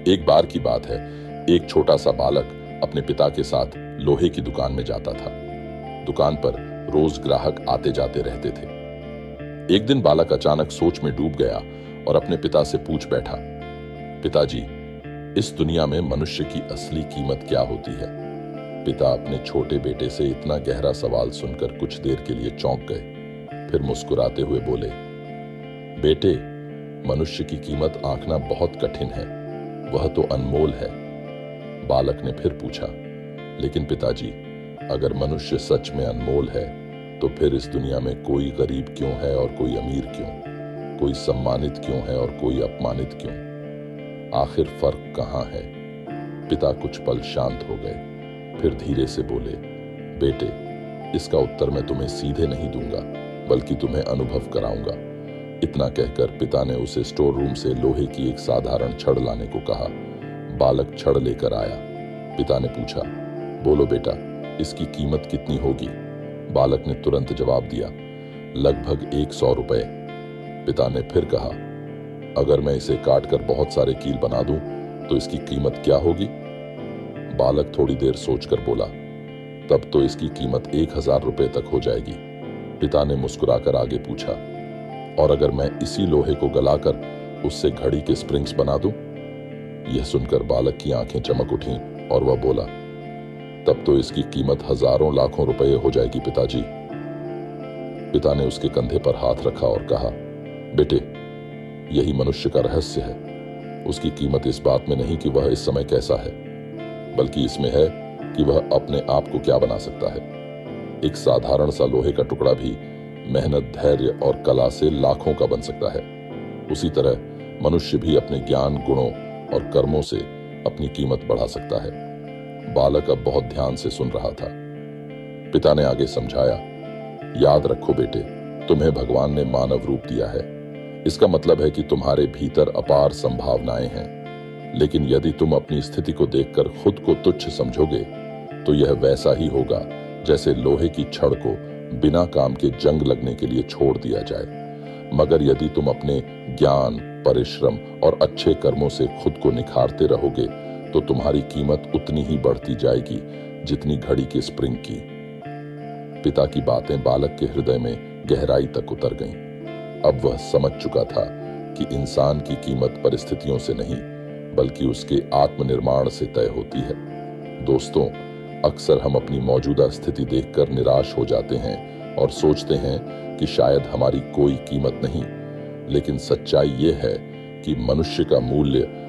एक बार की बात है, एक छोटा सा बालक अपने पिता के साथ लोहे की दुकान में जाता था। दुकान पर रोज ग्राहक आते जाते रहते थे। एक दिन बालक अचानक सोच में डूब गया और अपने पिता से पूछ बैठा, पिताजी, इस दुनिया में मनुष्य की असली कीमत क्या होती है? पिता अपने छोटे बेटे से इतना गहरा सवाल सुनकर कुछ देर के लिए चौंक गए, फिर मुस्कुराते हुए बोले, बेटे, मनुष्य की कीमत आंकना बहुत कठिन है, वह तो अनमोल है। बालक ने फिर पूछा, लेकिन पिताजी, अगर मनुष्य सच में अनमोल है तो फिर इस दुनिया में कोई गरीब क्यों है और कोई अमीर क्यों? कोई सम्मानित क्यों है और कोई अपमानित क्यों? आखिर फर्क कहाँ है? पिता कुछ पल शांत हो गए, फिर धीरे से बोले, बेटे, इसका उत्तर मैं तुम्हें सीधे नहीं दूंगा, बल्कि तुम्हें अनुभव कराऊंगा। इतना कहकर पिता ने उसे स्टोर रूम से लोहे की एक साधारण छड़ लाने को कहा। बालक छड़ लेकर आया। पिता ने पूछा, बोलो बेटा, इसकी कीमत कितनी होगी? बालक ने तुरंत जवाब दिया, लगभग 100 रुपए। पिता ने फिर कहा, अगर मैं इसे काटकर बहुत सारे कील बना दूं तो इसकी कीमत क्या होगी? बालक थोड़ी देर सोचकर बोला, तब तो इसकी कीमत 1000 रुपए तक हो जाएगी। पिता ने मुस्कुराकर आगे पूछा, और अगर मैं इसी लोहे को गलाकर उससे घड़ी के स्प्रिंग्स बना दूं? यह सुनकर बालक की आंखें चमक उठीं और वह बोला, तब तो इसकी कीमत हजारों लाखों रुपए हो जाएगी पिताजी। पिता ने उसके कंधे पर हाथ रखा और कहा, बेटे, यही मनुष्य का रहस्य है। उसकी कीमत इस बात में नहीं कि वह इस समय कैसा है, बल्कि इसमें है कि वह अपने आप को क्या बना सकता है। एक साधारण सा लोहे का टुकड़ा भी मेहनत, धैर्य और कला से लाखों का बन सकता है। उसी तरह मनुष्य भी अपने ज्ञान, गुणों और कर्मों से अपनी कीमत बढ़ा सकता है। बालक अब बहुत ध्यान से सुन रहा था। पिता ने आगे समझाया, याद रखो बेटे, तुम्हें भगवान ने मानव रूप दिया है। इसका मतलब है कि तुम्हारे भीतर अपार संभावनाएं हैं, लेकिन यदि तुम अपनी स्थिति को देखकर खुद को तुच्छ समझोगे तो यह वैसा ही होगा जैसे लोहे की छड़ को बिना काम के जंग लगने के लिए छोड़ दिया जाए। मगर यदि तुम अपने ज्ञान, परिश्रम और अच्छे कर्मों से खुद को निखारते रहोगे तो तुम्हारी कीमत उतनी ही बढ़ती जाएगी जितनी घड़ी के स्प्रिंग की। पिता की बातें बालक के हृदय में गहराई तक उतर गईं। अब वह समझ चुका था कि इंसान की कीमत परिस्थितियों से नहीं, बल्कि उसके आत्मनिर्माण से तय होती है। दोस्तों, अक्सर हम अपनी मौजूदा स्थिति देखकर निराश हो जाते हैं और सोचते हैं कि शायद हमारी कोई कीमत नहीं, लेकिन सच्चाई ये है कि मनुष्य का मूल्य